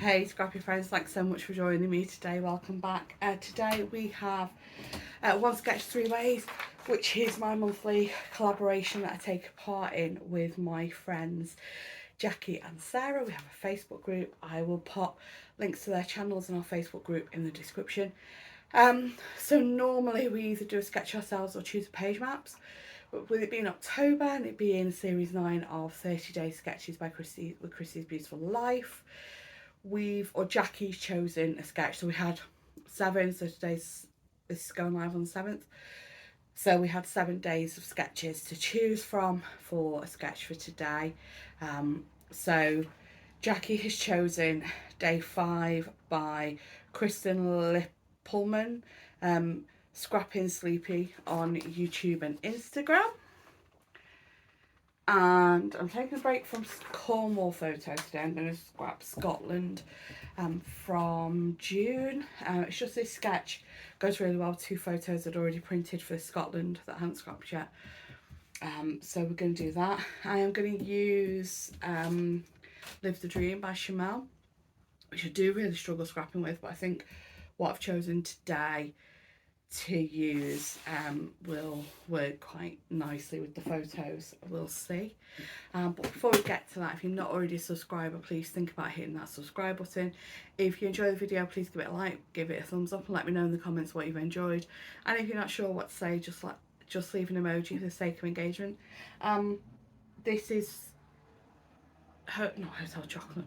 Hey Scrappy friends, thanks so much for joining me today. Welcome back. Today we have One Sketch Three Ways, which is my monthly collaboration that I take part in with my friends Jackie and Sarah. We have a Facebook group. I will put links to their channels and our Facebook group in the description. So normally we either do a sketch ourselves or choose page maps. But with it being October and it being series 9 of 30 Day Sketches by Chrissy's Beautiful Life, Jackie's chosen a sketch. So we had 7, so this is going live on the 7th. So we had 7 days of sketches to choose from for a sketch for today. So Jackie has chosen day 5 by Kristen Lippelman, Scrapping Sleepy on YouTube and Instagram. And I'm taking a break from Cornwall photos today. I'm going to scrap Scotland from June. It's just this sketch goes really well with 2 photos I'd already printed for Scotland that I haven't scrapped yet. So we're going to do that. I am going to use Live the Dream by Chamel, which I do really struggle scrapping with, but I think what I've chosen today to use will work quite nicely with the photos. We'll see. But before we get to that, if you're not already a subscriber, please think about hitting that subscribe button. If you enjoy the video, please give it a like, give it a thumbs up, and let me know in the comments what you've enjoyed. And if you're not sure what to say, just leave an emoji for the sake of engagement. This is not Hotel Chocolate,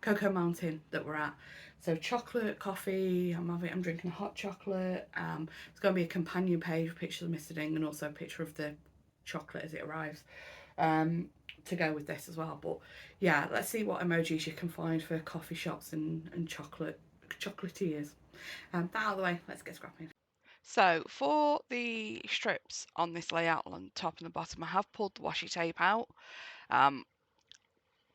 Cocoa Mountain that we're at. So chocolate, coffee, I'm drinking a hot chocolate. It's going to be a companion page with pictures of Mr. Ding and also a picture of the chocolate as it arrives to go with this as well. But yeah, let's see what emojis you can find for coffee shops and chocolatiers. That out of the way, let's get scrapping. So for the strips on this layout on the top and the bottom, I have pulled the washi tape out.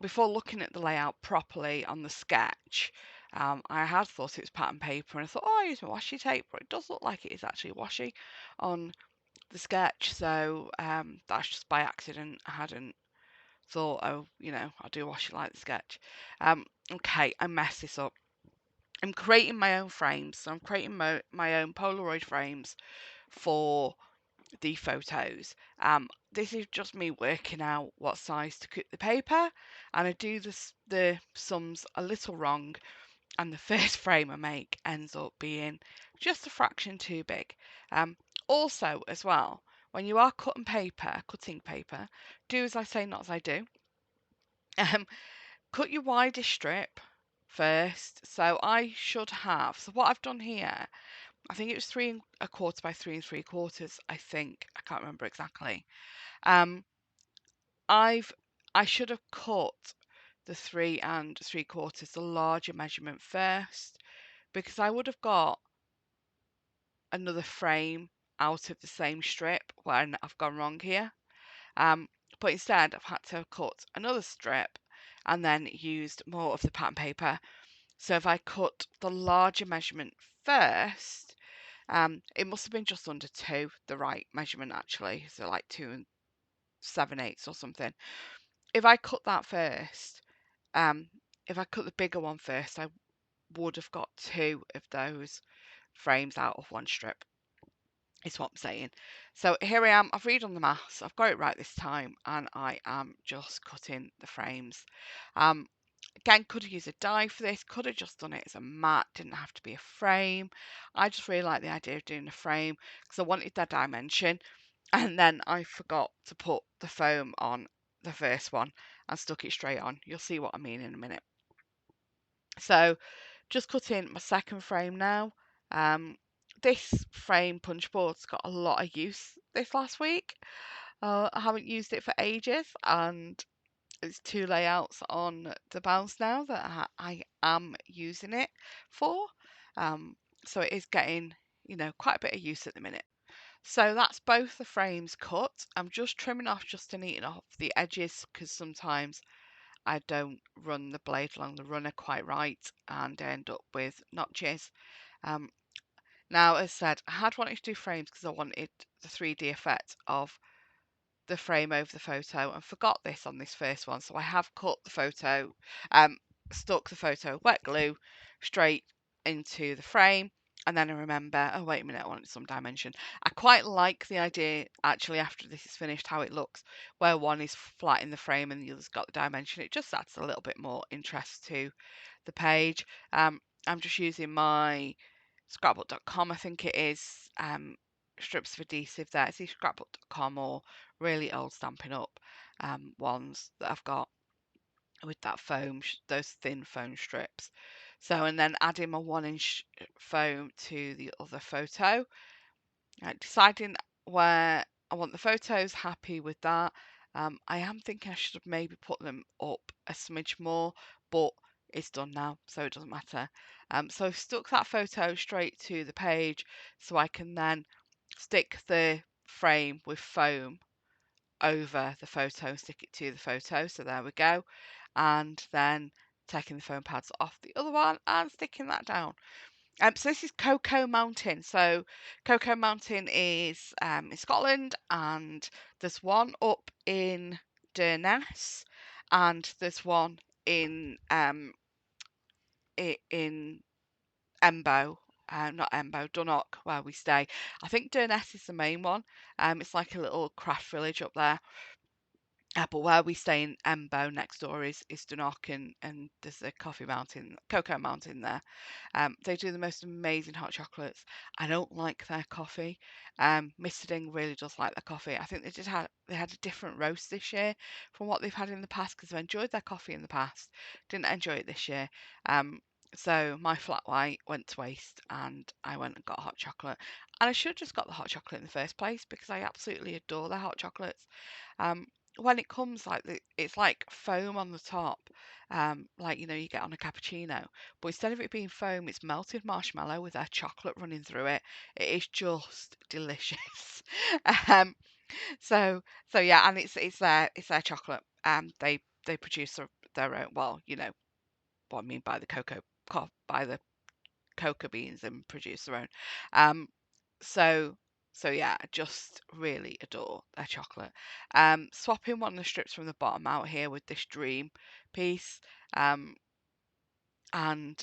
Before looking at the layout properly on the sketch, I had thought it was pattern paper and I thought, oh, I use my washi tape, but it does look like it is actually washi on the sketch. So that's just by accident. I hadn't thought, oh, I'll do washi like the sketch. Okay, I messed this up. I'm creating my own frames. So I'm creating my own Polaroid frames for the photos. This is just me working out what size to cut the paper, and I do the sums a little wrong, and the first frame I make ends up being just a fraction too big. Also, as well, when you are cutting paper, do as I say, not as I do. Cut your widest strip first. So I should have. So what I've done here, I think it was 3¼ by 3¾ I think. I can't remember exactly. I should have cut the 3¾ the larger measurement first, because I would have got another frame out of the same strip when I've gone wrong here. But instead I've had to cut another strip and then used more of the pattern paper. So if I cut the larger measurement first, it must have been just under 2, the right measurement actually, so like 2 7/8 or something. If I cut that first, if I cut the bigger one first, I would have got 2 of those frames out of one strip, is what I'm saying. So here I am, I've redone the maths, I've got it right this time, and I am just cutting the frames. Again, could have used a die for this, could have just done it as a mat, didn't have to be a frame. I just really like the idea of doing a frame because I wanted that dimension, and then I forgot to put the foam on the first one and stuck it straight on. You'll see what I mean in a minute. So just cutting my second frame now. This frame punch board's got a lot of use this last week. I haven't used it for ages, and there's 2 layouts on the bounce now that I am using it for. So it is getting, quite a bit of use at the minute. So that's both the frames cut. I'm just trimming off just to neaten off the edges because sometimes I don't run the blade along the runner quite right and end up with notches. Now, as I said, I had wanted to do frames because I wanted the 3D effect of the frame over the photo and forgot this on this first one. So I have cut the photo, stuck the photo wet glue straight into the frame. And then I remember, oh, wait a minute, I wanted some dimension. I quite like the idea, actually, after this is finished, how it looks, where one is flat in the frame and the other's got the dimension. It just adds a little bit more interest to the page. I'm just using my scrapbook.com, I think it is, strips of adhesive there. It's either scrapbook.com or really old Stampin' Up ones that I've got with that foam, those thin foam strips. So, and then adding my 1 inch foam to the other photo, deciding where I want the photos, happy with that. I am thinking I should have maybe put them up a smidge more, but it's done now, so it doesn't matter. So I've stuck that photo straight to the page so I can then stick the frame with foam over the photo and stick it to the photo. So there we go. And then taking the foam pads off the other one and sticking that down. So this is Cocoa Mountain. So Cocoa Mountain is in Scotland, and there's one up in Durness, and there's one in in Embo. Not Embo, Dunnock, where we stay. I think Durness is the main one. It's like a little craft village up there. But where we stay in Embo next door is Dunnock, and there's a Cocoa Mountain there. They do the most amazing hot chocolates. I don't like their coffee. Mr. Ding really does like their coffee. I think they had a different roast this year from what they've had in the past, because I've enjoyed their coffee in the past. Didn't enjoy it this year. Um, so my flat white went to waste, and I went and got hot chocolate. And I should have just got the hot chocolate in the first place, because I absolutely adore their hot chocolates. Um, when it comes it's like foam on the top, like you get on a cappuccino, but instead of it being foam, it's melted marshmallow with their chocolate running through it. It is just delicious. um, so yeah, and it's their chocolate. They produce their own. Well, you know what I mean by the by the cocoa beans, and produce their own. Um, so yeah, I just really adore their chocolate. Swapping one of the strips from the bottom out here with this dream piece, um, and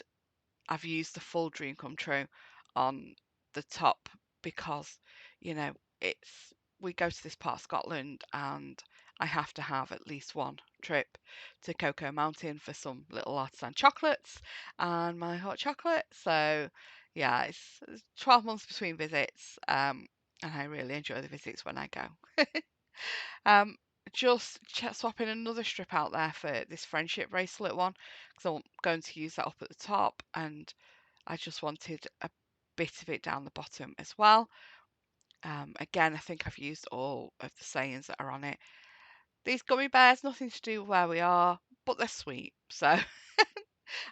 I've used the full dream come true on the top, because you know it's we go to this part of Scotland, and I have to have at least one trip to Cocoa Mountain for some little artisan chocolates and my hot chocolate. So yeah, it's 12 months between visits, and I really enjoy the visits when I go. Um, just swapping another strip out there for this friendship bracelet one, because I'm going to use that up at the top, and I just wanted a bit of it down the bottom as well. Again, I think I've used all of the sayings that are on it. These gummy bears, nothing to do with where we are, but they're sweet. So,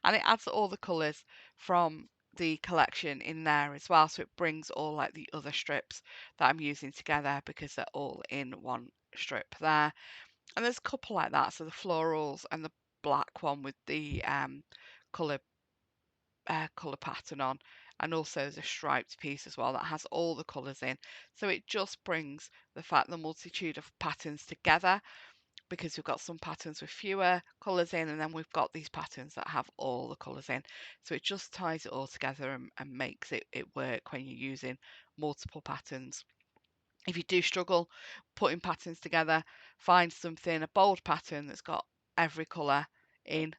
and it adds all the colours from the collection in there as well. So it brings all like the other strips that I'm using together, because they're all in one strip there. And there's a couple like that. So the florals and the black one with the colour colour pattern on, and also there's a striped piece as well that has all the colours in. So it just brings the multitude of patterns together, because we've got some patterns with fewer colours in, and then we've got these patterns that have all the colours in. So it just ties it all together, and makes it work when you're using multiple patterns. If you do struggle putting patterns together, find something, a bold pattern that's got every colour in,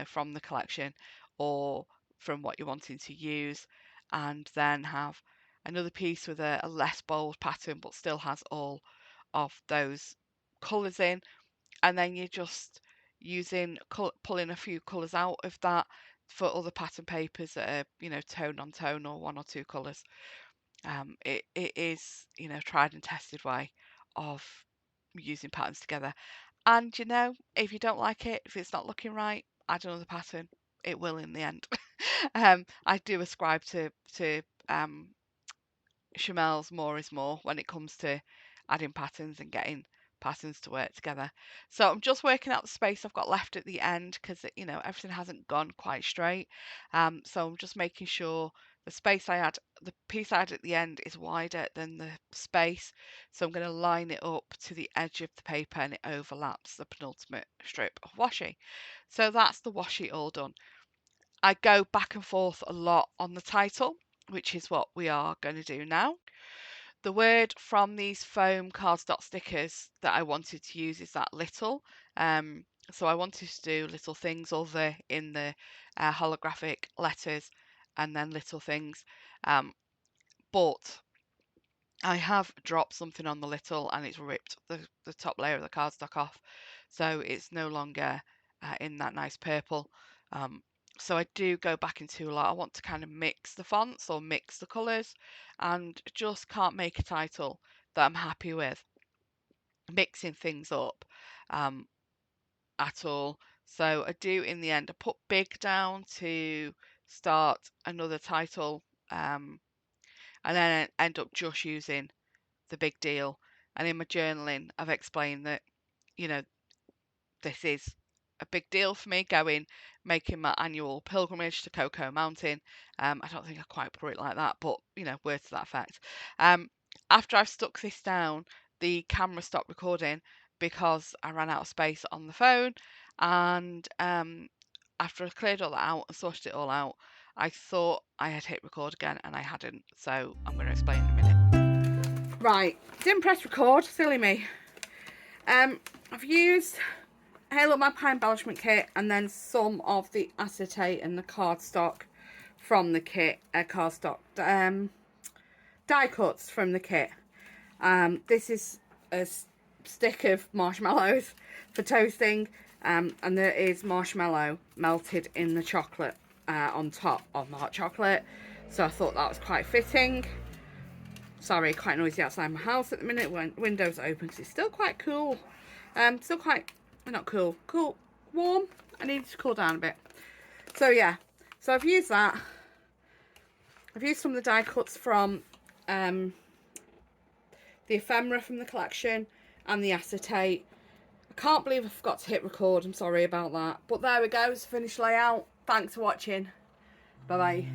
from the collection or from what you're wanting to use, and then have another piece with a less bold pattern but still has all of those colours in, and then you're just pulling a few colours out of that for other pattern papers that are tone on tone or one or two colours. It is tried and tested way of using patterns together. And if you don't like it, if it's not looking right, add another pattern. It will in the end. I do ascribe to Chamel's more is more when it comes to adding patterns and getting patterns to work together. So I'm just working out the space I've got left at the end, because everything hasn't gone quite straight. So I'm just making sure the piece I had at the end is wider than the space, so I'm going to line it up to the edge of the paper and it overlaps the penultimate strip of washi. So that's the washi all done. I go back and forth a lot on the title, which is what we are going to do now. The word from these foam cardstock stickers that I wanted to use is that little. So I wanted to do little things other in the holographic letters and then little things. But I have dropped something on the little and it's ripped the top layer of the cardstock off. So it's no longer in that nice purple. So I do go back into a lot. I want to kind of mix the fonts or mix the colours and just can't make a title that I'm happy with mixing things up at all. So I do in the end, I put big down to start another title and then I end up just using the big deal. And in my journaling, I've explained that, you know, this is a big deal for me making my annual pilgrimage to Cocoa Mountain. I don't think I quite put it like that, but you know, words to that effect. After I've stuck this down, the camera stopped recording because I ran out of space on the phone. And after I cleared all that out and sorted it all out, I thought I had hit record again and I hadn't. So I'm going to explain in a minute. Right, didn't press record, silly me. I've used Halo Magpie embellishment kit and then some of the acetate and the cardstock from the kit, cardstock die cuts from the kit. This is a stick of marshmallows for toasting, and there is marshmallow melted in the chocolate on top of the hot chocolate, so I thought that was quite fitting. Sorry, quite noisy outside my house at the minute when windows are open because it's still quite cool. Still quite, not cool, warm. I need to cool down a bit. So yeah, so I've used that. I've used some of the die cuts from the ephemera from the collection and the acetate. I can't believe I forgot to hit record. I'm sorry about that. But there we go, it's a finished layout. Thanks for watching. Bye bye.